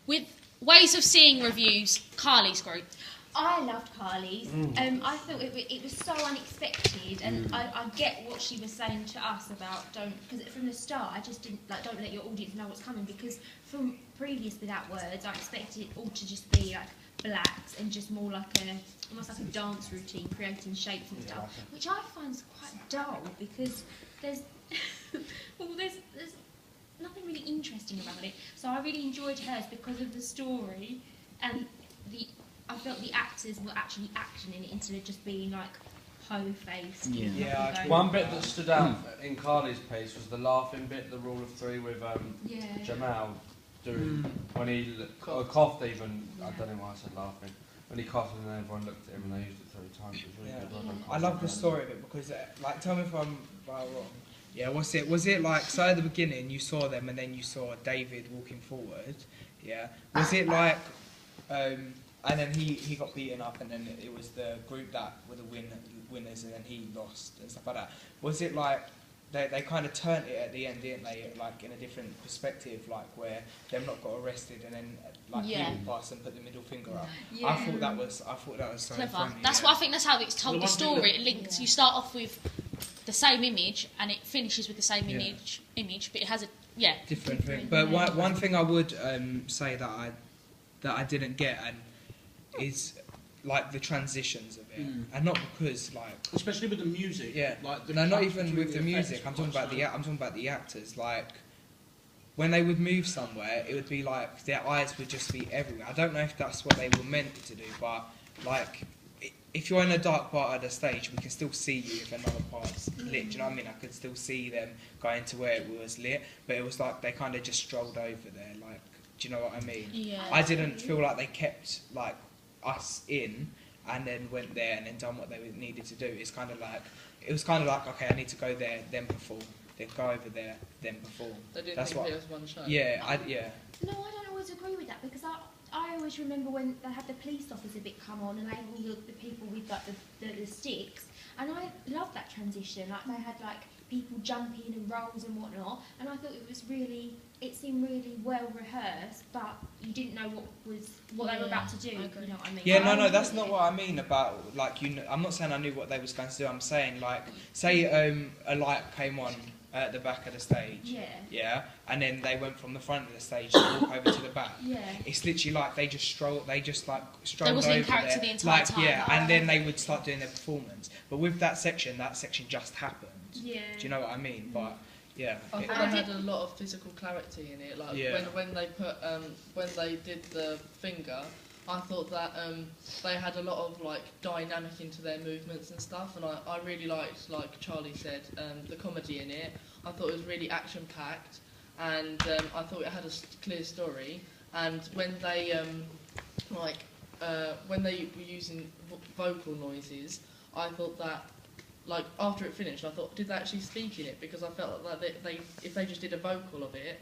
with Ways of Seeing reviews, Carly's group. I loved Carly's. I thought it was so unexpected, and I get what she was saying to us about because from the start I just didn't don't let your audience know what's coming, because from previous Without Words I expected it all to just be like blacks and just more like almost like a dance routine, creating shapes and stuff, which I find quite dull, because there's nothing really interesting about it. So I really enjoyed hers because of the story, and I felt the actors were actually acting in it instead of just being like ho-faced. Yeah. One bit that stood out in Carly's piece was the laughing bit, the rule of three with Jamal doing when he coughed even. I don't know why I said laughing. When he coughed and then everyone looked at him and they used it 3 times. It was really good. I love the story of it because, tell me if I'm wrong. Yeah, was it like, so at the beginning you saw them and then you saw David walking forward? Yeah. Was it like, and then he got beaten up, and then it was the group that were the winners, and then he lost and stuff like that. Was it like they kind of turned it at the end, didn't they? Like in a different perspective, like where them not got arrested, and then like he walked past and put the middle finger up. Yeah. I thought that was so clever. Funny, that's what I think. That's how it's told the story. It links. You start off with the same image, and it finishes with the same image, but it has a different thing. But one thing I would say that I didn't get is like the transitions of it, and not because like especially with the music. Yeah, like not even with the music. I'm talking about the actors. Like when they would move somewhere, it would be like their eyes would just be everywhere. I don't know if that's what they were meant to do, but like if you're in a dark part of the stage, we can still see you if another part's lit. Do you know what I mean? I could still see them going to where it was lit, but it was like they kind of just strolled over there. Like, do you know what I mean? Yeah. I didn't feel like they kept like us in and then went there and then done what they needed to do. It was kind of like okay, I need to go there, then perform, then go over there, then perform. They didn't think it was one show. No, I don't always agree with that, because I always remember when they had the police officer bit come on and they had all the people with like the sticks, and I loved that transition. Like they had like people jumping and rolls and whatnot, and I thought it seemed really well rehearsed, but you didn't know what they were about to do. You know what I mean? Yeah, no, that's not what I mean about like I'm not saying I knew what they was going to do. I'm saying like say a light came on at the back of the stage. Yeah. And then they went from the front of the stage to walk over to the back. Yeah. It's literally like they just strolled over there wasn't in character the entire time. Yeah, and then they would start doing their performance. But with that section just happened. Yeah. Do you know what I mean? But yeah. I thought they had a lot of physical clarity in it. Like when they put when they did the finger, I thought that they had a lot of like dynamic into their movements and stuff, and I really liked, like Charlie said, the comedy in it. I thought it was really action packed, and I thought it had a clear story. And when they when they were using vocal noises, I thought that, like after it finished, I thought, did they actually speak in it? Because I felt like they if they just did a vocal of it,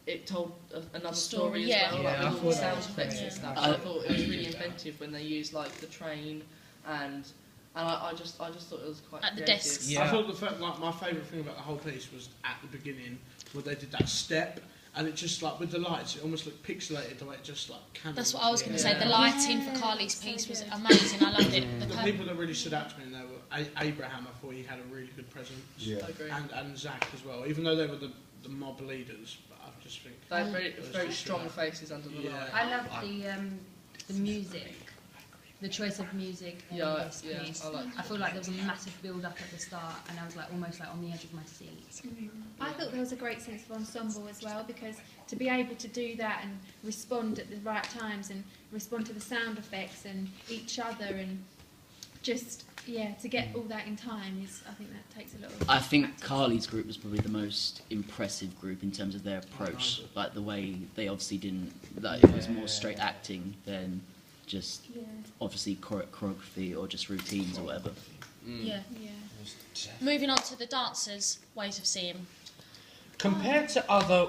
it told another story as well, like with all the sound effects and stuff. I thought it was really inventive when they used like the train and I just thought it was quite at the creative. desk. I thought like my favourite thing about the whole piece was at the beginning where they did that step, and it just like with the lights, it almost looked pixelated the way it just like came. That's what I was going to say. The lighting for Carly's piece was amazing. I loved it. The people that really stood out to me, and they were Abraham. I thought he had a really good presence. Yeah, I agree. And Zach as well, even though they were the mob leaders. But I just think they had very strong faces under the light. I loved the music. The choice of music in this piece. I feel like there was a massive build-up at the start, and I was like almost like on the edge of my seat. I thought there was a great sense of ensemble as well, because to be able to do that and respond at the right times and respond to the sound effects and each other and just to get all that in time I think that takes a lot of I think Carly's group was probably the most impressive group in terms of their approach, like the way they obviously didn't, like it was more straight acting than just obviously choreography or just routines or whatever. Moving on to the dancers' ways of seeing. Compared to other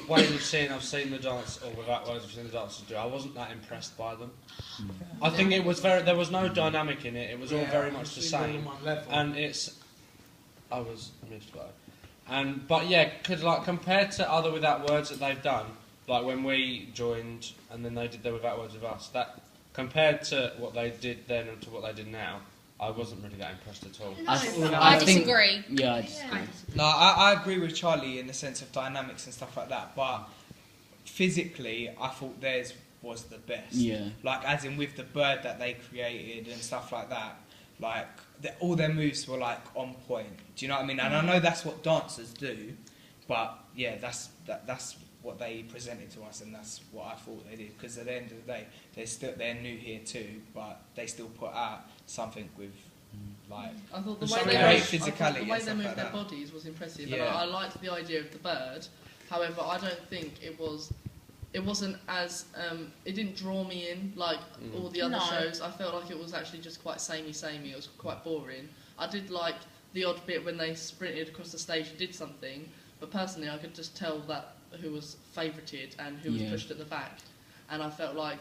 ways of seeing I've seen the dance, or without ways of seeing the dancers do, I wasn't that impressed by them. I think it was there was no dynamic in it. It was all very much the same, and I was missed by it. But compared to other Without Words that they've done, like when we joined and then they did their Without Words with us, that compared to what they did then and to what they did now, I wasn't really that impressed at all. I disagree. Yeah, I disagree. No, I agree with Charlie in the sense of dynamics and stuff like that, but physically, I thought theirs was the best. Yeah. Like, as in with the bird that they created and stuff like that, like, all their moves were, like, on point. Do you know what I mean? And I know that's what dancers do, but, yeah, that's what they presented to us, and that's what I thought they did. Because at the end of the day, they're new here too, but they still put out something with, like, I thought the way they moved their bodies was impressive, and I liked the idea of the bird. However, I don't think it wasn't as it didn't draw me in like all the other shows. I felt like it was actually just quite samey. It was quite boring. I did like the odd bit when they sprinted across the stage and did something, but personally I could just tell that who was favourited and who was pushed at the back. And I felt like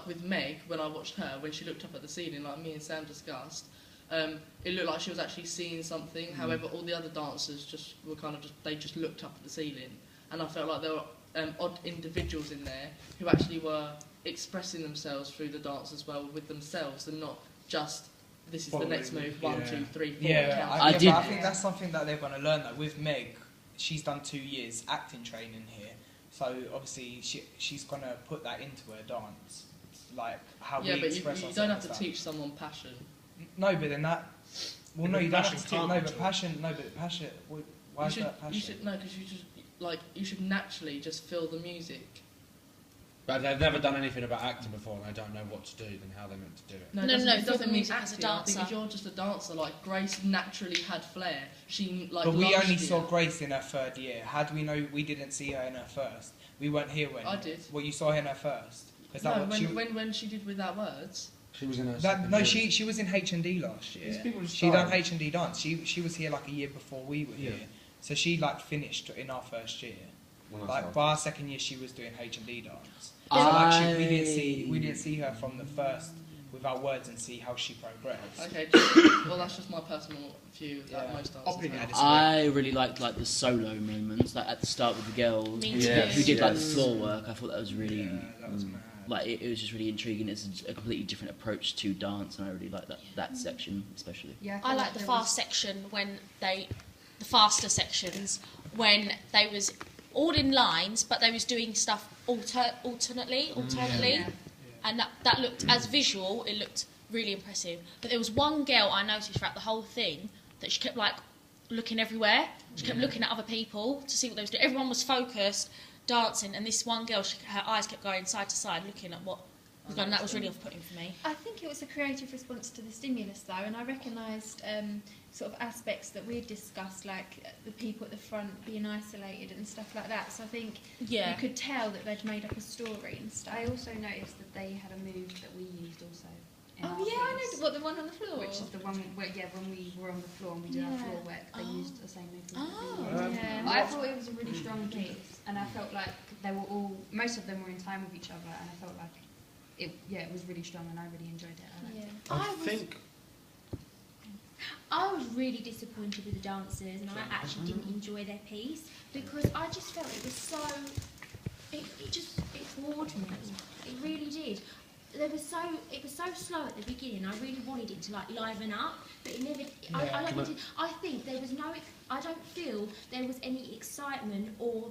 with Meg, when I watched her, when she looked up at the ceiling, like me and Sam discussed, it looked like she was actually seeing something. However, all the other dancers just looked up at the ceiling, and I felt like there were odd individuals in there who actually were expressing themselves through the dance as well with themselves, and not just this is the next move, 1, 2, 3, 4. I think that's something that they're going to learn. That with Meg, she's done 2 years acting training here, so obviously she's going to put that into her dance, like how we express ourselves. Yeah, but you don't have to teach someone passion. No, but then that. Well, no, you don't have to teach. No, but passion. No, but passion. Why is that passion? Because you should naturally just feel the music. But they've never done anything about acting before, and they don't know what to do. Then how are they meant to do it? No, it doesn't mean acting. As a dancer. I think if you're just a dancer, like Grace naturally had flair. But we only saw Grace in her 3rd year. How do we know we didn't see her in her first? We weren't here when. I did. Well, you saw her in her first. When she did Without Words. She was in her she was in H&D last year. She done H&D dance. She was here like a year before we were here. So she like finished in our 1st year. Like by our 2nd year, she was doing H&D dance. So we didn't see her from the first Without Words and see how she progressed. Okay, well that's just my personal view. Most dancers. I really liked like the solo moments, like at the start with the girls who did like the floor work. I thought that was really like it was just really intriguing. It's a completely different approach to dance, and I really like that section especially. Yeah, I like the fast section the faster sections when they was all in lines, but they was doing stuff alternately, and that looked, as visual, it looked really impressive. But there was one girl I noticed throughout the whole thing that she kept like looking everywhere. She kept looking at other people to see what they was doing. Everyone was focused, dancing, and this one girl, her eyes kept going side to side, looking at what was going on. That was really off-putting for me. I think it was a creative response to the stimulus, though, and I recognised sort of aspects that we'd discussed, like the people at the front being isolated and stuff like that. So I think you could tell that they'd made up a story and stuff. I also noticed that they had a move that we used also. I know. What, the one on the floor? Which is the one where, when we were on the floor and we did our floor work, they used the same move. I thought it was a really strong piece, and I felt like they were most of them were in time with each other, and I felt like it was really strong, and I really enjoyed it. I was really disappointed with the dancers, and I actually didn't enjoy their piece because I just felt it was so. It bored me. It really did. It was so slow at the beginning. I really wanted it to like liven up, but it never. I think there was no. I don't feel there was any excitement or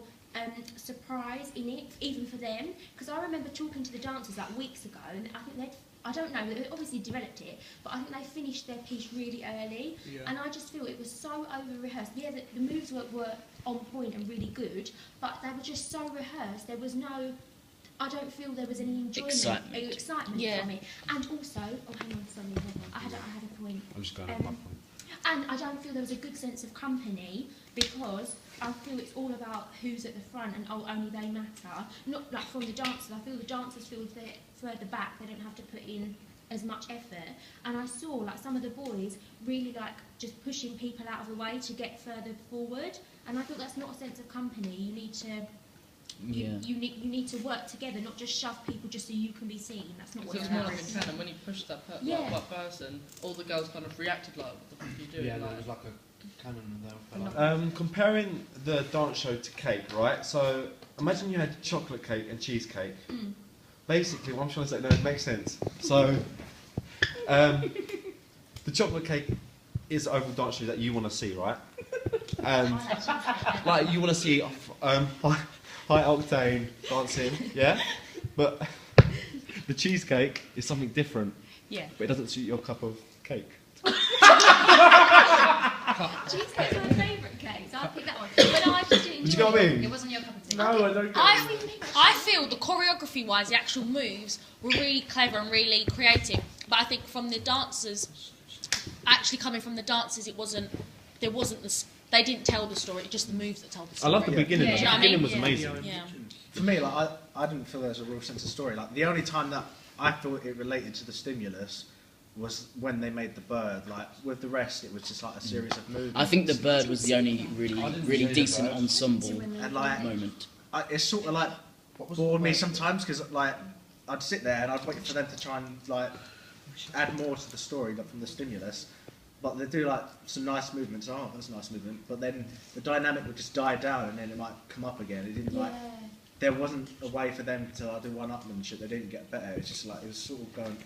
surprise in it, even for them. Because I remember talking to the dancers like weeks ago, and I think I don't know, they obviously developed it, but I think they finished their piece really early, and I just feel it was so over-rehearsed. Yeah, the moves were on point and really good, but they were just so rehearsed. There was no, I don't feel there was any excitement from it. And also, hang on, sorry, I had a point. I'm just going on my point. And I don't feel there was a good sense of company because I feel it's all about who's at the front and only they matter. Not like from the dancers. I feel the dancers feel they're further back. They don't have to put in as much effort. And I saw like some of the boys really like just pushing people out of the way to get further forward. And I thought that's not a sense of company. You need to. You need to work together, not just shove people just so you can be seen. That's not what it's more like a and when he pushed that person, all the girls kind of reacted like, what the fuck are you doing? Yeah, there was like a Comparing the dance show to cake, right? So imagine you had chocolate cake and cheesecake. Basically, what I'm trying to say, no, it makes sense. So the chocolate cake is the overall dance show that you want to see, right? And like you want to see high octane dancing, yeah. But the cheesecake is something different. Yeah. But it doesn't suit your cup of cake. Cheesecake's my favourite cake, so I picked that one. But I just didn't Do you know what I mean? It wasn't your cup of tea. No, I don't get I feel the choreography-wise, the actual moves were really clever and really creative. But I think from the dancers, actually coming from the dancers, they didn't tell the story, just the moves that told the I story. love the beginning. Yeah. The beginning was amazing. Yeah. For me, like I didn't feel there was a real sense of story. Like the only time that I thought it related to the stimulus was when they made the bird. Like with the rest, it was just like a series of movements. I think the bird was the only really decent ensemble and like moment. It's sort of like bored me sometimes because like I'd sit there and I'd wait for them to try and like add more to the story like, from the stimulus. But they do like some nice movements. Oh, that's a nice movement. But then the dynamic would just die down and then it might come up again. It didn't like. There wasn't a way for them to do one-upmanship. They didn't get better. It's just like it was sort of going